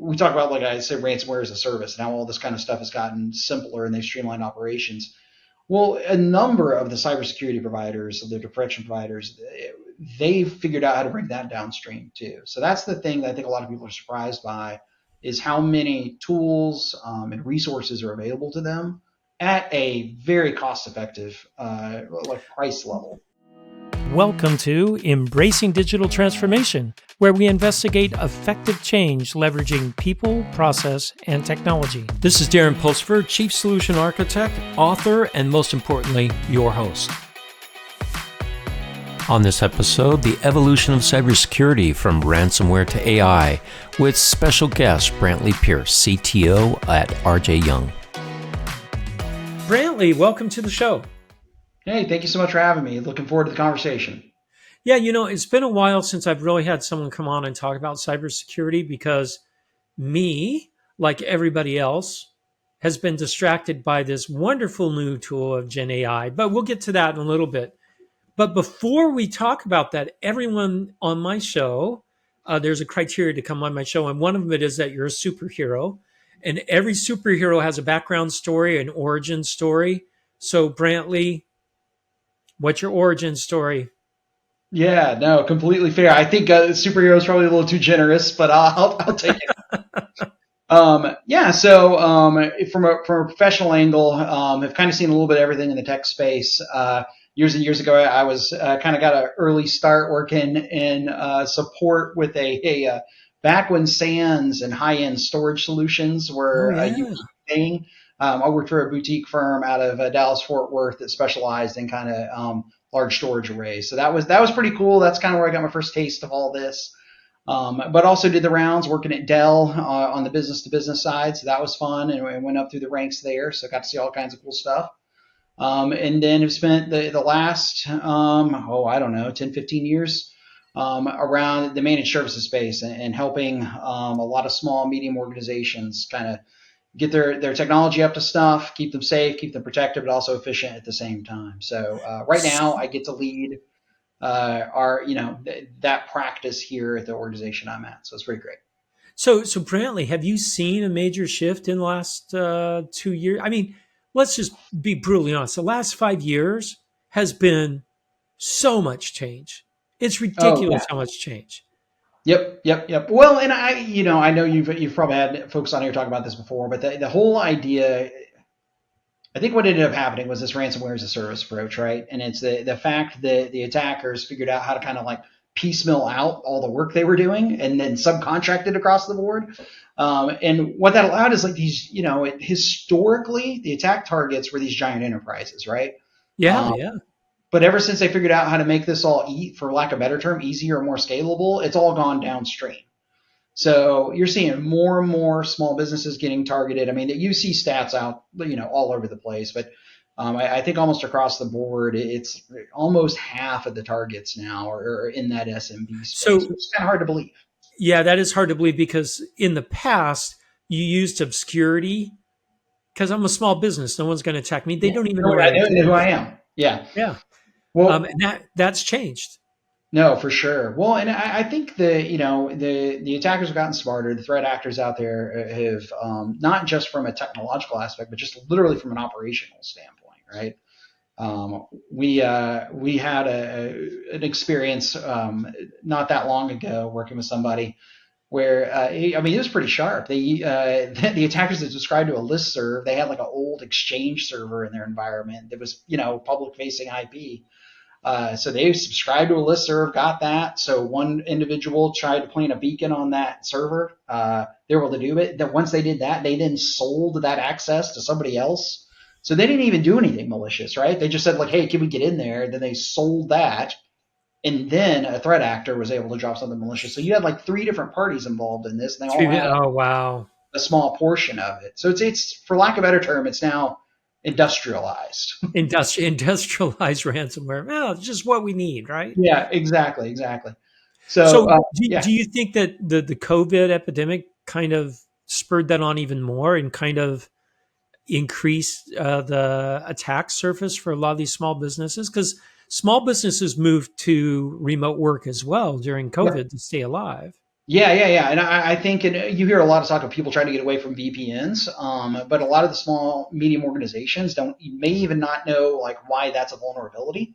we talk about, like I said, ransomware as a service and how all this kind of stuff has gotten simpler and they've streamlined operations. Well, a number of the cybersecurity providers, the detection providers, they've figured out how to bring that downstream too. So that's the thing that I think a lot of people are surprised by is how many tools and resources are available to them at a very cost-effective like price level. Welcome to Embracing Digital Transformation, where we investigate effective change leveraging people, process, and technology. This is Darren Pulsford, Chief Solution Architect, author, and most importantly, your host. On this episode, the evolution of cybersecurity from ransomware to AI, with special guest Brantley Pearce, CTO at RJ Young. Brantley, welcome to the show. Hey, thank you so much for having me. Looking forward to the conversation. Yeah, it's been a while since I've really had someone come on and talk about cybersecurity because me, like everybody else, has been distracted by this wonderful new tool of Gen AI, but we'll get to that in a little bit. But before we talk about that, everyone on my show, there's a criteria to come on my show, and one of it is that you're a superhero, and every superhero has a background story, an origin story. So Brantley, what's your origin story? Yeah, no, completely fair. I think superhero is probably a little too generous, but I'll take it. So from a professional angle, I've kind of seen a little bit of everything in the tech space. Years and years ago, I was kind of got an early start working in support with a back when SANs and high-end storage solutions were a huge thing. I worked for a boutique firm out of Dallas Fort Worth that specialized in kind of large storage arrays. So that was pretty cool. That's kind of where I got my first taste of all this. But also did the rounds working at Dell on the business to business side. So that was fun and went up through the ranks there. So got to see all kinds of cool stuff. And then have spent the last, 10, 15 years around the managed services space and helping a lot of small, medium organizations kind of get their technology up to snuff, keep them safe, keep them protected, but also efficient at the same time. So right now I get to lead that practice here at the organization I'm at. So it's pretty great. So Brantley, have you seen a major shift in the last 2 years? I mean, let's just be brutally honest. The last 5 years has been so much change. It's ridiculous how much change. Yep. Well, and I know you've probably had folks on here talk about this before, but the whole idea, I think what ended up happening was this ransomware-as-a-service approach, right? And it's the fact that the attackers figured out how to kind of like piecemeal out all the work they were doing and then subcontracted across the board. And what that allowed is like these, historically the attack targets were these giant enterprises, right? Yeah. But ever since they figured out how to make this all, for lack of a better term, easier and more scalable, it's all gone downstream. So you're seeing more and more small businesses getting targeted. I mean, you see stats out, all over the place, but I think almost across the board, it's almost half of the targets now are in that SMB space. So it's kind of hard to believe. Yeah, that is hard to believe because in the past, you used obscurity because I'm a small business. No one's going to attack me. They don't even know who I am. Yeah. Well, and that's changed. No, for sure. Well, and I think the attackers have gotten smarter. The threat actors out there have not just from a technological aspect, but just literally from an operational standpoint, right? We had an experience not that long ago working with somebody where he was pretty sharp. The attackers that subscribed to a listserv, they had like an old Exchange server in their environment that was public facing IP. So they subscribed to a listserv, got that. So one individual tried to plant a beacon on that server. They were able to do it. That once they did that, they then sold that access to somebody else. So they didn't even do anything malicious, right? They just said like, hey, can we get in there? Then they sold that. And then a threat actor was able to drop something malicious. So you had like 3 different parties involved in this. And they all had a small portion of it. So it's for lack of a better term, it's now industrialized. Industrialized ransomware. Well, it's just what we need, right? Yeah, exactly. So do you think that the COVID epidemic kind of spurred that on even more and kind of increased the attack surface for a lot of these small businesses? Because small businesses moved to remote work as well during COVID to stay alive. Yeah. And I think you hear a lot of talk of people trying to get away from VPNs, but a lot of the small, medium organizations don't may even not know like why that's a vulnerability.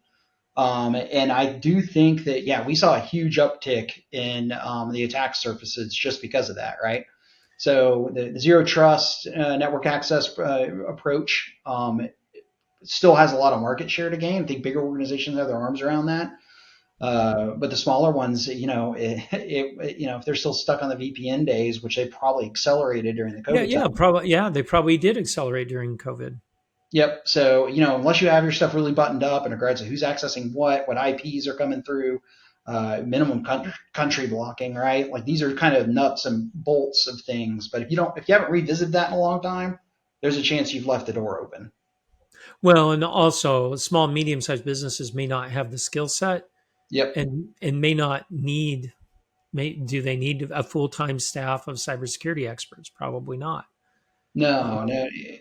And I do think that, yeah, we saw a huge uptick in the attack surfaces just because of that, right? So the zero trust network access approach still has a lot of market share to gain. I think bigger organizations have their arms around that. But the smaller ones, if they're still stuck on the VPN days, which they probably accelerated during the Yeah, COVID yeah, time. probably. Yeah, they probably did accelerate during COVID. Yep. So, unless you have your stuff really buttoned up in regards to who's accessing what IPs are coming through, minimum country blocking, right? Like these are kind of nuts and bolts of things. But if you haven't revisited that in a long time, there's a chance you've left the door open. Well, and also small, medium-sized businesses may not have the skill set Yep. and may not need. Do they need a full-time staff of cybersecurity experts? Probably not. No,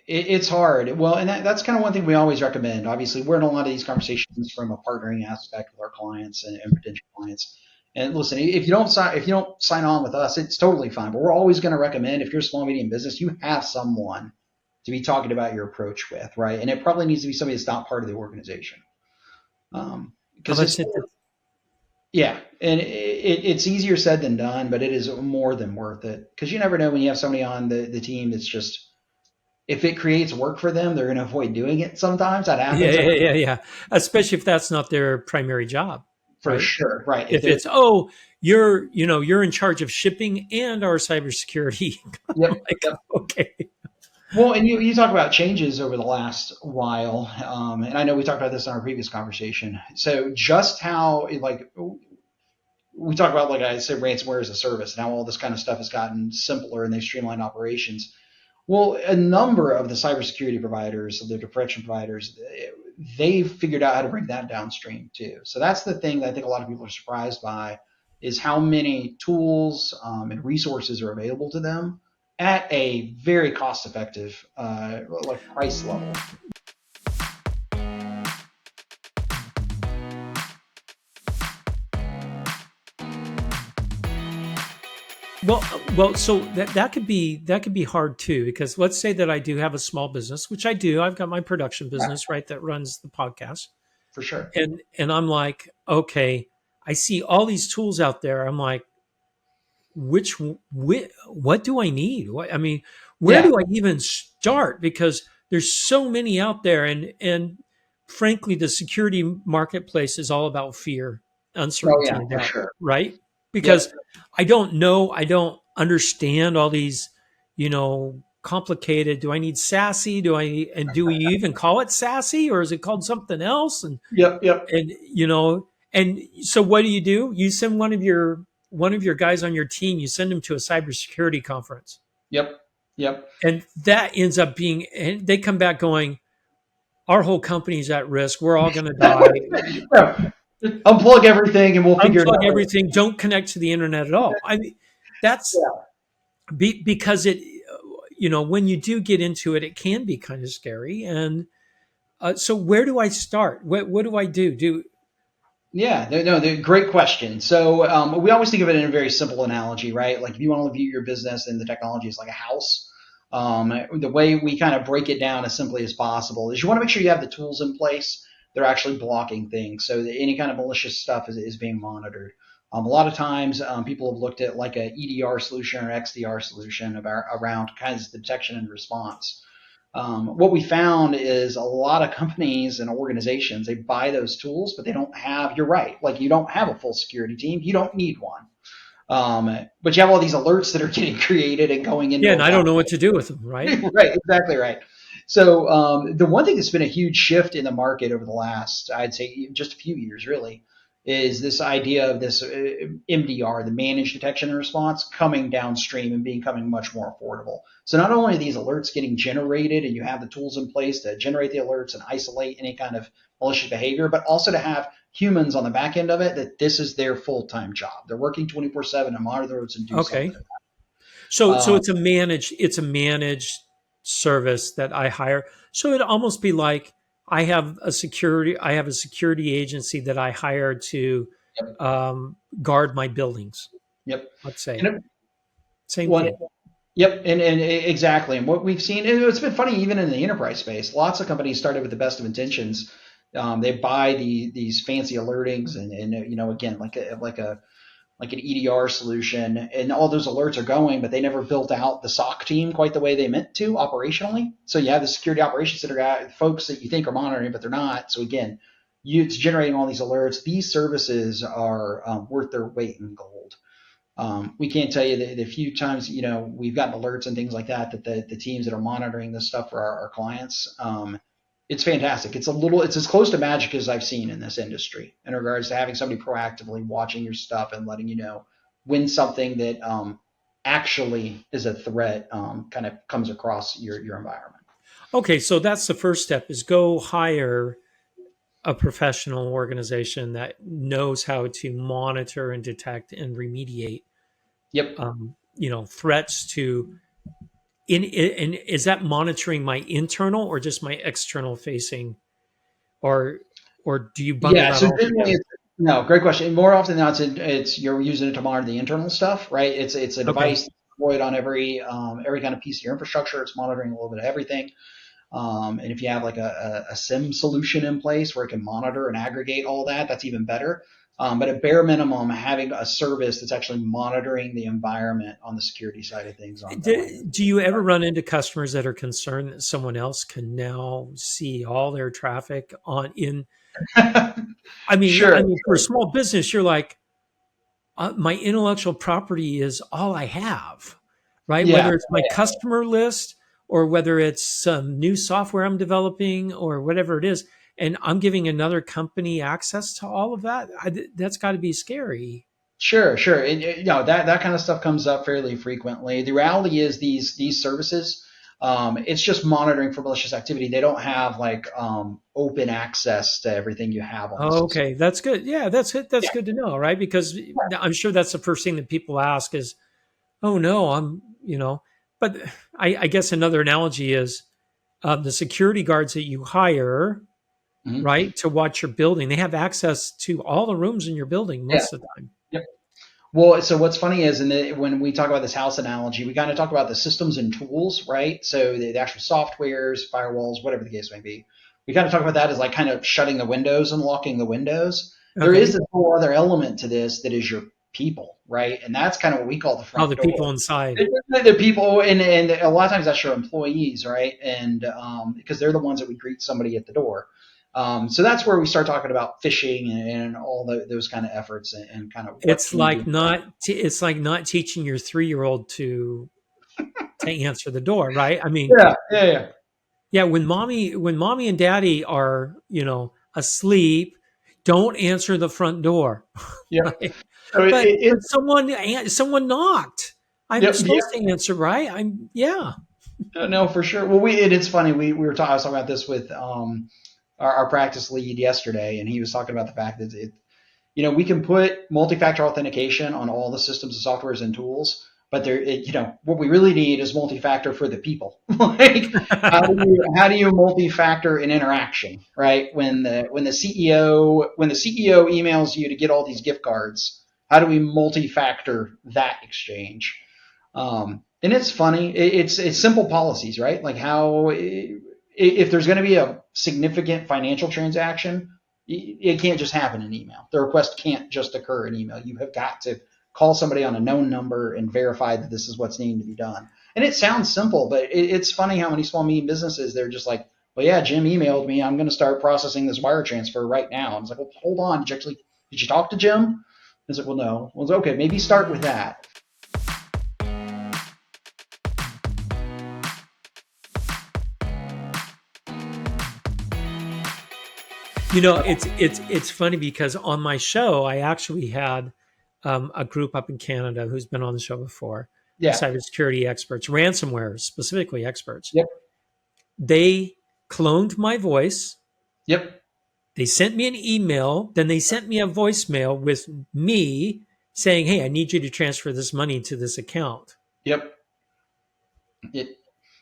it's hard. Well, and that's kind of one thing we always recommend. Obviously, we're in a lot of these conversations from a partnering aspect with our clients and potential clients. And listen, if you don't sign on with us, it's totally fine. But we're always going to recommend if you're a small medium business, you have someone to be talking about your approach with, right? And it probably needs to be somebody that's not part of the organization, How because about it's sit? yeah, and it's easier said than done, but it is more than worth it because you never know when you have somebody on the team that's just if it creates work for them, they're going to avoid doing it sometimes. That Yeah, happens yeah. Especially if that's not their primary job, for right? sure. Right. If If they're, it's you're in charge of shipping and our cybersecurity. yep, Like, yep. okay. Well, and you talk about changes over the last while, and I know we talked about this in our previous conversation. So just how, like, we talk about, like I said, ransomware as a service, and how all this kind of stuff has gotten simpler and they've streamlined operations. Well, a number of the cybersecurity providers, the protection providers, they've figured out how to bring that downstream too. So that's the thing that I think a lot of people are surprised by is how many tools and resources are available to them at a very cost-effective like price level. So that could be hard too because let's say that I do have a small business, which I do. I've got my production Yeah, business, right, that runs the podcast, for sure. and I'm like, okay, I see all these tools out there. I'm like, what do I need? I mean, where Yeah. do I even start? Because there's so many out there, and frankly, the security marketplace is all about fear, Oh uncertainty, yeah, and for doubt, sure. right? Yep. Because I don't know, I don't understand all these, complicated. Do I need SASE? Do we even call it SASE, or is it called something else? Yep. And so what do? You send one of your guys on your team, you send them to a cybersecurity conference, Yep. Yep. and that ends up being, and they come back going, our whole company's at risk, we're all going to die. No, just unplug everything and we'll figure it Unplug out later. everything, don't connect to the internet at all. I mean, that's Yeah. because when you do get into it, it can be kind of scary. And so where do I start? What do I do? Yeah, no, great question. So we always think of it in a very simple analogy, right? Like if you want to view your business and the technology as like a house, the way we kind of break it down as simply as possible is you want to make sure you have the tools in place that are actually blocking things, so that any kind of malicious stuff is being monitored. A lot of times, people have looked at like a EDR solution or XDR solution around kinds of detection and response. What we found is a lot of companies and organizations, they buy those tools, but they don't have, you're right, like you don't have a full security team. You don't need one. But you have all these alerts that are getting created and going into Yeah, a and I don't know what to do with them, right? right, exactly right. So the one thing that's been a huge shift in the market over the last, I'd say, just a few years, really, is this idea of this MDR, the managed detection and response, coming downstream and becoming much more affordable. So not only are these alerts getting generated, and you have the tools in place to generate the alerts and isolate any kind of malicious behavior, but also to have humans on the back end of it that this is their full-time job. They're working 24/7 to monitor those and do something. Okay. So Uh, it's a managed service that I hire. So it'd almost be like I have a security agency that I hire to yep, guard my buildings. Yep. let's say. And Same what? thing. Yep, and exactly. And what we've seen, and it's been funny even in the enterprise space. Lots of companies started with the best of intentions. They buy these fancy alertings, and again, like an EDR solution, and all those alerts are going, but they never built out the SOC team quite the way they meant to operationally. So you have the security operations center guy, folks that you think are monitoring, but they're not. So again, it's generating all these alerts. These services are worth their weight in gold. We can't tell you the few times we've gotten alerts and things like that the teams that are monitoring this stuff for our clients. It's fantastic. It's as close to magic as I've seen in this industry in regards to having somebody proactively watching your stuff and letting you know when something that actually is a threat kind of comes across your environment. Okay, so that's the first step: is go hire a professional organization that knows how to monitor and detect and remediate, Yep. threats to. In is that monitoring my internal or just my external facing, or do you bundle Yeah. that So all generally, together? no, great question. More often than not, it's you're using it to monitor the internal stuff, right? It's a Okay. device deployed on every kind of piece of your infrastructure. It's monitoring a little bit of everything. And if you have like a SIM solution in place where it can monitor and aggregate all that, that's even better. But at bare minimum, having a service that's actually monitoring the environment on the security side of things ongoing. Do you ever run into customers that are concerned that someone else can now see all their traffic on in? Sure. I mean, for a small business, you're like, my intellectual property is all I have, right? Yeah. Whether it's my customer list or whether it's some new software I'm developing or whatever it is, and I'm giving another company access to all of that. That's got to be scary. Sure, sure. And, that kind of stuff comes up fairly frequently. The reality is these services, it's just monitoring for malicious activity. They don't have like open access to everything you have on the Oh, system. okay, that's good. Yeah, that's it. That's Yeah. good to know, right? Because I'm sure that's the first thing that people ask is, "Oh no, But I guess another analogy is the security guards that you hire, Mhm. right, to watch your building. They have access to all the rooms in your building Yeah. most of the time. Yep. Well, so what's funny is when we talk about this house analogy, we kind of talk about the systems and tools, right? So the actual softwares, firewalls, whatever the case may be. We kind of talk about that as like kind of shutting the windows and locking the windows. There is Okay. this whole other element to this that is your people, right? And that's kind of what we call the Oh, front the door. people inside. The people, and a lot of times that's your employees, right? And because they're the ones that would greet somebody at the door. So that's where we start talking about phishing and all those kind of efforts and kind of what It's can you do. like not teaching your 3-year-old to answer the door, right? I mean, Yeah, yeah, yeah. yeah, when mommy and daddy are, asleep, don't answer the front door. Yep. Right? So But someone knocked. I'm yep, supposed to answer, right? Yeah. no, for sure. Well, it's funny. We were talking. I was talking about this with our practice lead yesterday, and he was talking about the fact that we can put multi-factor authentication on all the systems and softwares and tools, but what we really need is multi-factor for the people. Like, how do you multi-factor an interaction, right? When the CEO emails you to get all these gift cards, how do we multi-factor that exchange? And it's funny. It's simple policies, right? Like how if there's going to be a significant financial transaction, it can't just happen in email. The request can't just occur in email. You have got to call somebody on a known number and verify that this is what's needing to be done. And it sounds simple, but it's funny how many small medium businesses, they're just like, well, yeah, Jim emailed me. I'm going to start processing this wire transfer right now. And it's like, well, hold on. Did you talk to Jim? It's like, well, no. Well, it's okay. Maybe start with that. It's funny because on my show, I actually had a group up in Canada who's been on the show before, Yeah. cybersecurity experts, ransomware specifically experts. Yep. They cloned my voice. Yep. They sent me an email. Then they sent me a voicemail with me saying, "Hey, I need you to transfer this money to this account." Yep.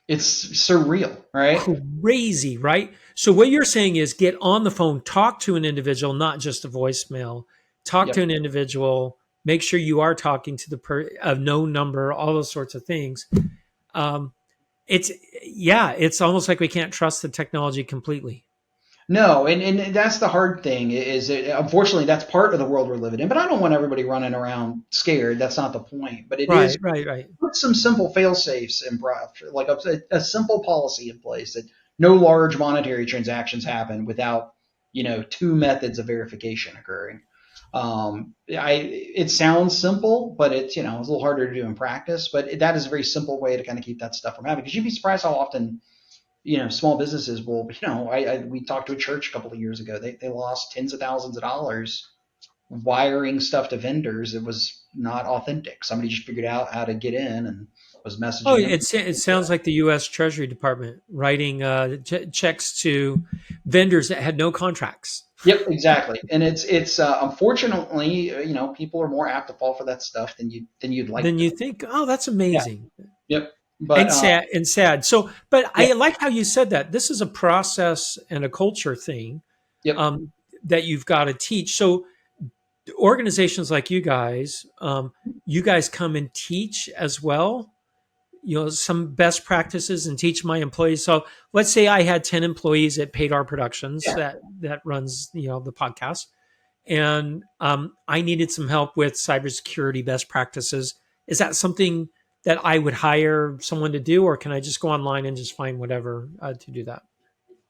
It's surreal, right? Crazy, right? So what you're saying is get on the phone, talk to an individual, not just a voicemail. Talk Yep. to an individual, make sure you are talking to a known number, all those sorts of things. Um, it's almost like we can't trust the technology completely. No, and that's the hard thing is unfortunately that's part of the world we're living in. But I don't want everybody running around scared. That's not the point. But it is Right, right, right. put some simple fail safes in like a simple policy in place that no large monetary transactions happen without two methods of verification occurring. It sounds simple, but it's it's a little harder to do in practice. But that is a very simple way to kind of keep that stuff from happening. Because you'd be surprised how often small businesses will, we talked to a church a couple of years ago. They lost tens of thousands of dollars wiring stuff to vendors. It was not authentic. Somebody just figured out how to get in and was Oh, messaging them. it sounds like the U.S. Treasury Department writing checks to vendors that had no contracts. Yep, exactly. And it's unfortunately, people are more apt to fall for that stuff than you'd like Then to. you think, oh, that's Yeah. amazing. Yep. But And sad. So, but yeah. I like how you said that. This is a process and a culture thing Yep. that you've got to teach. So, organizations like you guys come and teach as well. Some best practices and teach my employees. So, let's say I had 10 employees at Paid Our Productions Yeah. that runs the podcast, and I needed some help with cybersecurity best practices. Is that something that I would hire someone to do, or can I just go online and just find whatever to do that?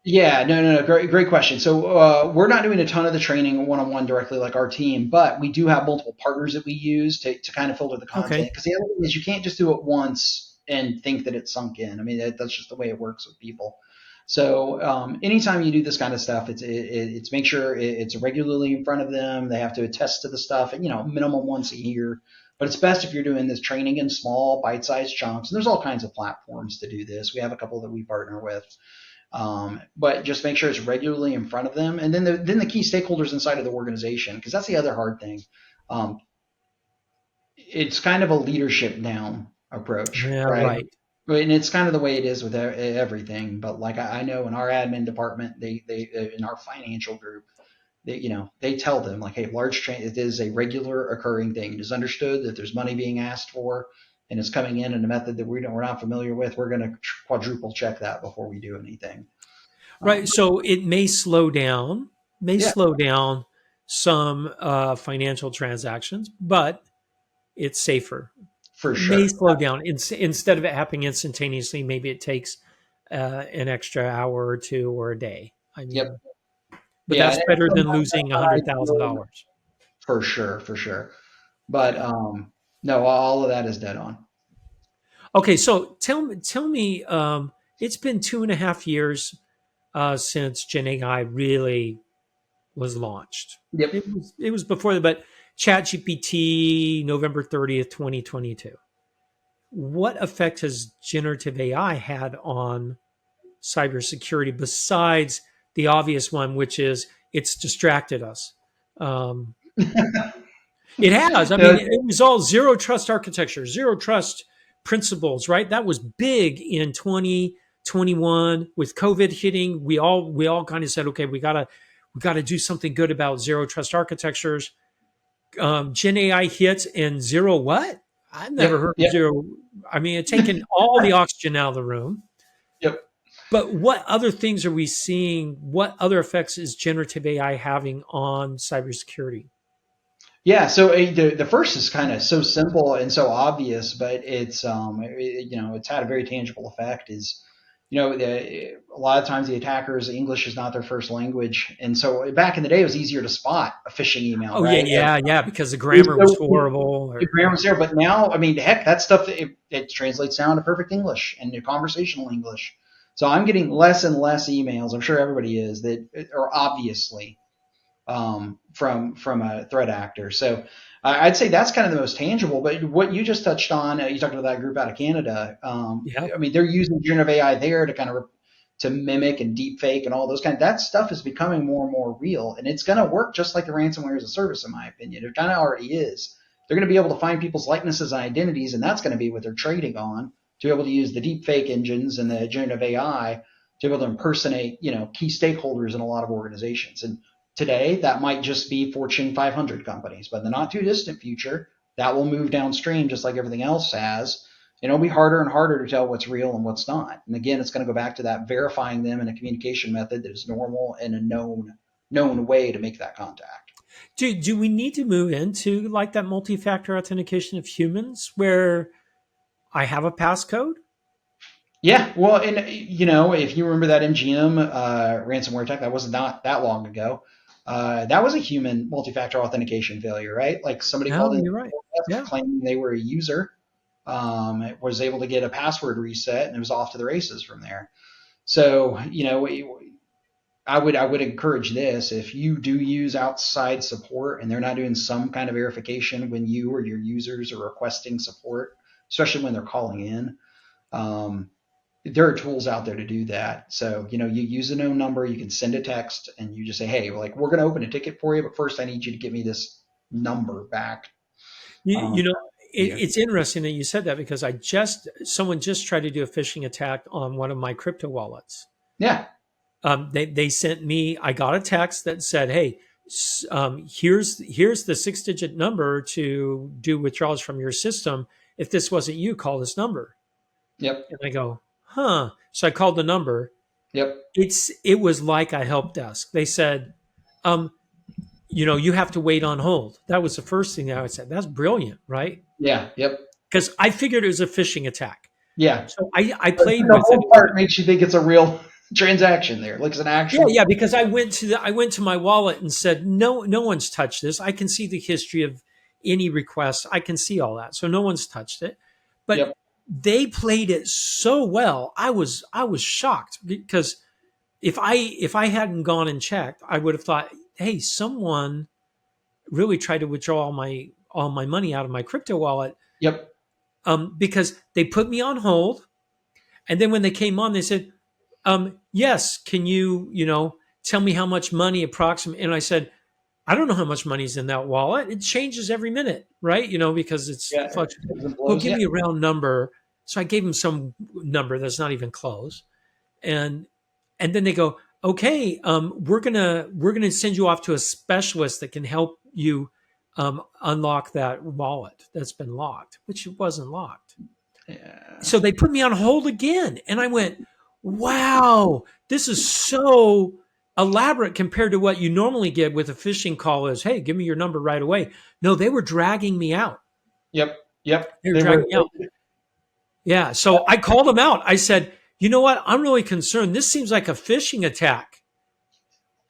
Yeah, no. Great question. So we're not doing a ton of the training one-on-one directly like our team, but we do have multiple partners that we use to kind of filter the content. Okay. Because the other thing is you can't just do it once and think that it's sunk in. I mean, that's just the way it works with people. So anytime you do this kind of stuff, it's make sure it's regularly in front of them. They have to attest to the stuff, and minimum once a year. But it's best if you're doing this training in small, bite-sized chunks. And there's all kinds of platforms to do this. We have a couple that we partner with. But just make sure it's regularly in front of them, and then the key stakeholders inside of the organization, because that's the other hard thing. It's kind of a leadership down approach, Yeah, right? right. And it's kind of the way it is with everything. But like I know in our admin department, they in our financial group, they tell them like, hey, it is a regular occurring thing. It is understood that there's money being asked for and it's coming in a method that we're not familiar with. We're going to quadruple check that before we do anything. Right. So it may slow down, Yeah, some financial transactions, but it's safer. for May sure. slow down. Instead of it happening instantaneously, maybe it takes an extra hour or two or a day. I Yep. mean, but Yeah, that's better than losing $100,000. for sure. But no, all of that is dead on. Okay, so tell me, it's been 2.5 years since Gen AI really was launched. Yep. It was before that, but ChatGPT, November 30th, 2022. What effect has generative AI had on cybersecurity besides the obvious one, which is it's distracted us? It has. I mean, it was all zero trust architecture, zero trust principles, right? That was big in 2021 with COVID hitting. We all kind of said, okay, we gotta do something good about zero trust architectures. Gen AI hits and zero what? I've never heard of zero. I mean, it's taken all the oxygen out of the room. Yep. But what other things are we seeing? What other effects is generative AI having on cybersecurity? Yeah, so the first is kind of so simple and so obvious, but it's had a very tangible effect. Is a lot of times the attackers English is not their first language, and so back in the day it was easier to spot a phishing email. Oh right? yeah, because the grammar was horrible. The grammar was there, but now I mean, heck, that stuff it translates down to perfect English and to conversational English. So I'm getting less and less emails. I'm sure everybody is that are obviously from a threat actor. So I'd say that's kind of the most tangible. But what you just touched on, you talked about that group out of Canada. I mean, they're using generative AI there to kind of to mimic and deep fake and all those that stuff is becoming more and more real, and it's going to work just like the ransomware as a service, in my opinion. It kind of already is. They're going to be able to find people's likenesses and identities, and that's going to be what they're trading on to be able to use the deep fake engines and the generative AI to be able to impersonate, key stakeholders in a lot of organizations. And today, that might just be Fortune 500 companies, but in the not too distant future, that will move downstream just like everything else has. And it'll be harder and harder to tell what's real and what's not. And again, it's going to go back to that verifying them in a communication method that is normal and a known way to make that contact. Do we need to move into like that multi-factor authentication of humans where I have a passcode? Yeah, well, and if you remember that MGM ransomware attack, that was not that long ago. That was a human multi-factor authentication failure, right? Like somebody No, called in you're right. Yeah. claiming they were a user, was able to get a password reset, and it was off to the races from there. So, I would encourage this. If you do use outside support and they're not doing some kind of verification when you or your users are requesting support, especially when they're calling in, there are tools out there to do that. So, you use a known number, you can send a text and you just say, hey, we're going to open a ticket for you, but first I need you to give me this number back. It's interesting that you said that because someone just tried to do a phishing attack on one of my crypto wallets. Yeah. They sent me, I got a text that said, hey, here's the 6-digit number to do withdrawals from your system. If this wasn't you, call this number. Yep. And I go, huh. So I called the number. Yep. It was like a help desk. They said, you have to wait on hold. That was the first thing that I said. That's brilliant, right? Yeah. Yep. Because I figured it was a phishing attack. Yeah. So I played the with whole it. part makes you think it's a real transaction there. Like it's an actual. Yeah, because I went to my wallet and said, no one's touched this. I can see the history of any request. I can see all that. So no one's touched it. But Yep. they played it so well. I was shocked because if I hadn't gone and checked, I would have thought, hey, someone really tried to withdraw all my money out of my crypto wallet. Yep. Because they put me on hold, and then when they came on, they said, yes, can you tell me how much money approximately? And I said, I don't know how much money's in that wallet. It changes every minute, right? Because it's fluctuating. Well, give me a round number. So I gave them some number that's not even close, and then they go, okay, we're gonna send you off to a specialist that can help you unlock that wallet that's been locked, which it wasn't locked. Yeah. So they put me on hold again, and I went, wow, this is so elaborate compared to what you normally get with a phishing call is, hey, give me your number right away. No, they were dragging me out. Yep. They were dragging me out. Yeah. So I called them out. I said, you know what? I'm really concerned. This seems like a phishing attack.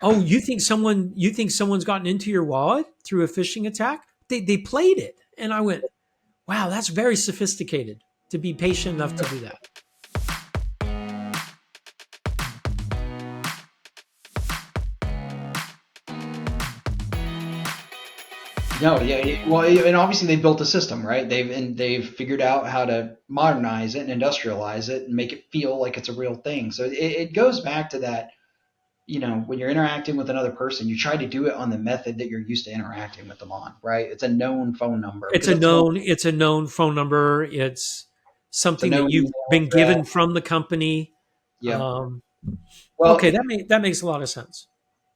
Oh, you think someone's gotten into your wallet through a phishing attack? They played it. And I went, wow, that's very sophisticated to be patient enough to do that. No, yeah, well, and obviously they built a system, right? They've figured out how to modernize it and industrialize it and make it feel like it's a real thing. So it goes back to that, when you're interacting with another person, you try to do it on the method that you're used to interacting with them on, right? It's a known phone number. It's a known phone number. It's something that you've been given from the company. Yeah. Well, okay, that makes a lot of sense.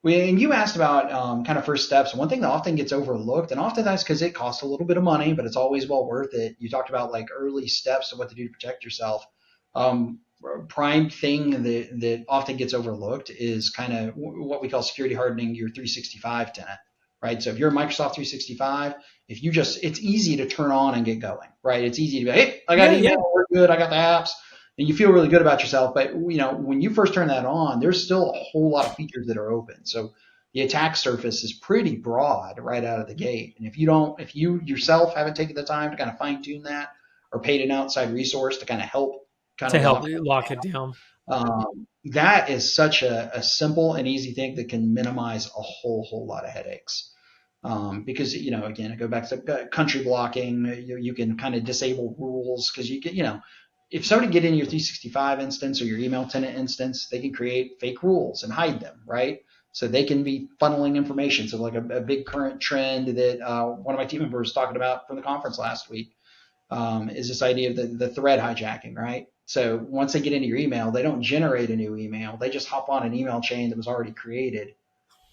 And you asked about kind of first steps. One thing that often gets overlooked, and often that's because it costs a little bit of money, but it's always well worth it. You talked about like early steps of what to do to protect yourself. Prime thing that often gets overlooked is kind of what we call security hardening your 365 tenant, right? So if you're a Microsoft 365, it's easy to turn on and get going, right? It's easy to be, hey, I got email, we're good, I got the apps. And you feel really good about yourself, but when you first turn that on, there's still a whole lot of features that are open. So the attack surface is pretty broad right out of the gate. And if you yourself haven't taken the time to kind of fine tune that or paid an outside resource to kind of help lock it down, that is such a simple and easy thing that can minimize a whole lot of headaches. Because again, I go back to country blocking. You can kind of disable rules because you can if somebody get in your 365 instance or your email tenant instance, they can create fake rules and hide them, right? So they can be funneling information. So like a big current trend that one of my team members was talking about from the conference last week is this idea of the thread hijacking, right? So once they get into your email, they don't generate a new email. They just hop on an email chain that was already created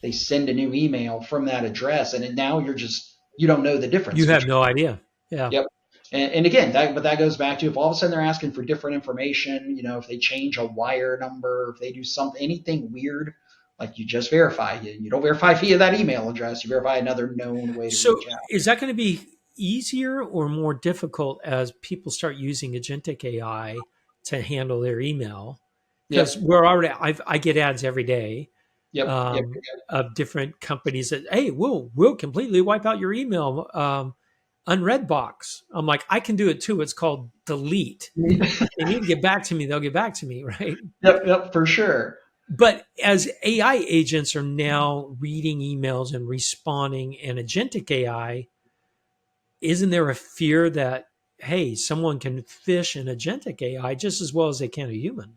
they send a new email from that address, and now you don't know the difference You have between. no idea. Yeah. Yep. And again, that goes back to, if all of a sudden they're asking for different information, if they change a wire number, if they do something, anything weird, like, you just verify. You don't verify via that email address. You verify another known way to So reach out. is that going to be easier or more difficult as people start using agentic AI to handle their email? Because Yep. I get ads every day Yep. Yep. of different companies that, hey, we'll completely wipe out your email unread box. I'm like, I can do it too. It's called delete. If they need to get back to me, they'll get back to me, right? Yep. Yep. For sure. But as AI agents are now reading emails and responding, and agentic AI, isn't there a fear that, hey, someone can phish an agentic AI just as well as they can a human?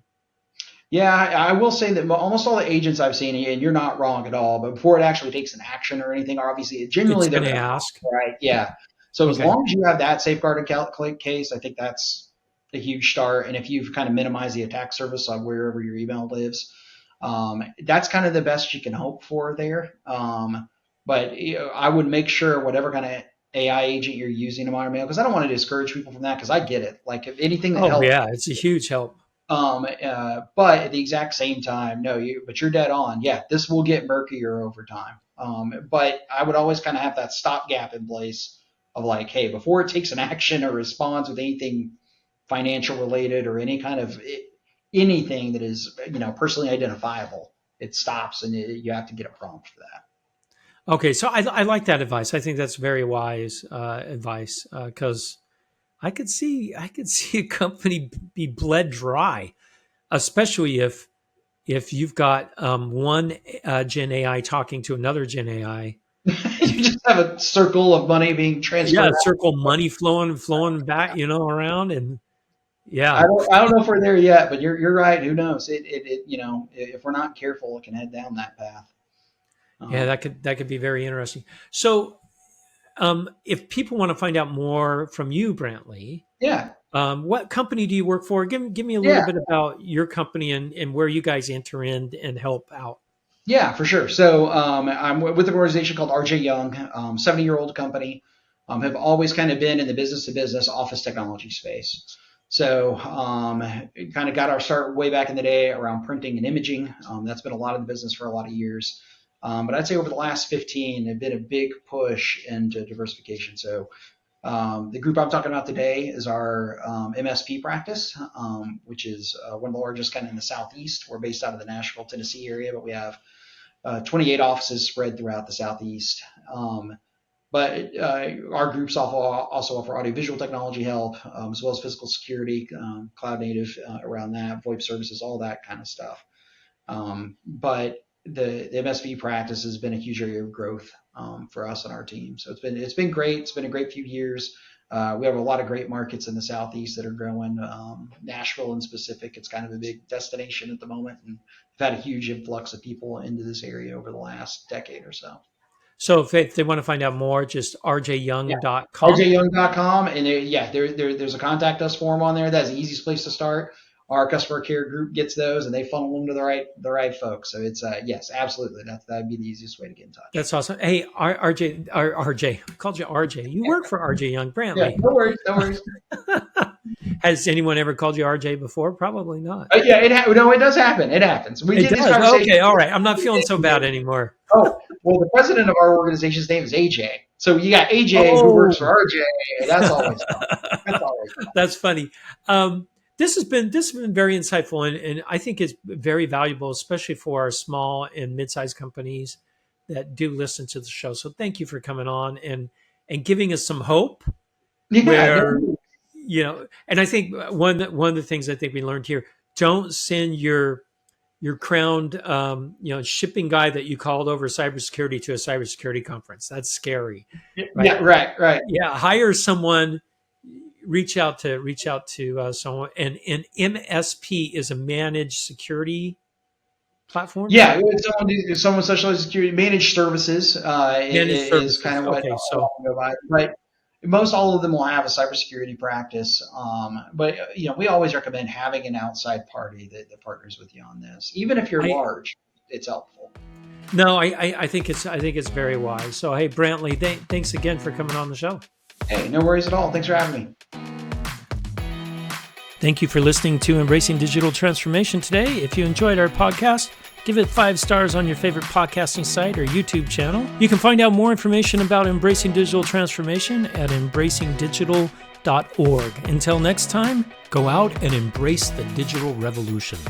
Yeah, I will say that almost all the agents I've seen, and you're not wrong at all, but before it actually takes an action or anything, obviously, It's generally they're going to going to ask. prompt, right? Yeah. So as Okay. long as you have that safeguarded case, I think that's a huge start. And if you've kind of minimized the attack surface on wherever your email lives, that's kind of the best you can hope for there. But I would make sure whatever kind of AI agent you're using to monitor mail, because I don't want to discourage people from that, because I get it. Like, if anything that Oh, helps. yeah. It's a huge help. But at the exact same time, no, but you're dead on. Yeah, this will get murkier over time. But I would always kind of have that stopgap in place of, like, hey, before it takes an action or responds with anything financial related or any kind of anything that is, personally identifiable, it stops, and you have to get a prompt for that. Okay. So I like that advice. I think that's very wise advice because I could see a company be bled dry, especially if you've got one Gen AI talking to another Gen AI. You just have a circle of money being Yeah, transferred out. circle money flowing back, around, and I yeah, don't know if we're there yet, but you're right. Who knows? If we're not careful, it can head down that path. yeah, Um, that could be very interesting. So, if people want to find out more from you, Brantley, yeah, what company do you work for? Give me a little yeah, bit about your company and where you guys enter in and help out. yeah, for sure. So I'm with an organization called RJ Young, 70-year-old company. Have always kind of been in the business to business office technology space. So kind of got our start way back in the day around printing and imaging. That's been a lot of the business for a lot of years. But I'd say over the last 15, have been a big push into diversification. So the group I'm talking about today is our MSP practice, which is one of the largest kind of in the Southeast. We're based out of the Nashville, Tennessee area, but we have 28 offices spread throughout the Southeast. But our groups also offer audiovisual technology help, as well as physical security, cloud native around that, VoIP services, all that kind of stuff. But the MSP practice has been a huge area of growth for us and our team. So it's been great. It's been a great few years. We have a lot of great markets in the Southeast that are growing. Nashville in specific, it's kind of a big destination at the moment, and we've had a huge influx of people into this area over the last decade or so. So, if they want to find out more, just Yeah, rjyoung.com. rjyoung.com, and there's a contact us form on there. That's the easiest place to start. Our customer care group gets those, and they funnel them to the right folks. So it's yes, absolutely, that'd be the easiest way to get in touch. That's awesome. Hey, RJ, I called you RJ. You work for RJ Young Yeah, Brantley. no worries, no worries. Has anyone ever called you RJ before? Probably not. Yeah, no, it does happen. It happens. We It get these does. conversations. Okay, all right. I'm not feeling so bad anymore. Oh, well, the president of our organization's name is AJ. So you got AJ who works for Oh, RJ. That's always fun. That's always fun. that's funny. This has been very insightful, and I think it's very valuable, especially for our small and mid-sized companies that do listen to the show. So thank you for coming on and giving us some hope. Yeah, Where no, and I think one of the things I think we learned here: don't send your crowned shipping guy that you called over cybersecurity to a cybersecurity conference. That's scary, right? yeah, right, right. Yeah, hire someone. Reach out to someone. And MSP is a managed security platform. Is that Yeah, what someone specialized security managed services managed is kind services? of what Okay, I'll so go by. But most all of them will have a cybersecurity practice. But we always recommend having an outside party that partners with you on this. Even if you're I large, it's helpful. No, I think it's very wise. So hey, Brantley, thanks again for coming on the show. Hey, no worries at all. Thanks for having me. Thank you for listening to Embracing Digital Transformation today. If you enjoyed our podcast, give it 5 stars on your favorite podcasting site or YouTube channel. You can find out more information about Embracing Digital Transformation at embracingdigital.org. Until next time, go out and embrace the digital revolution.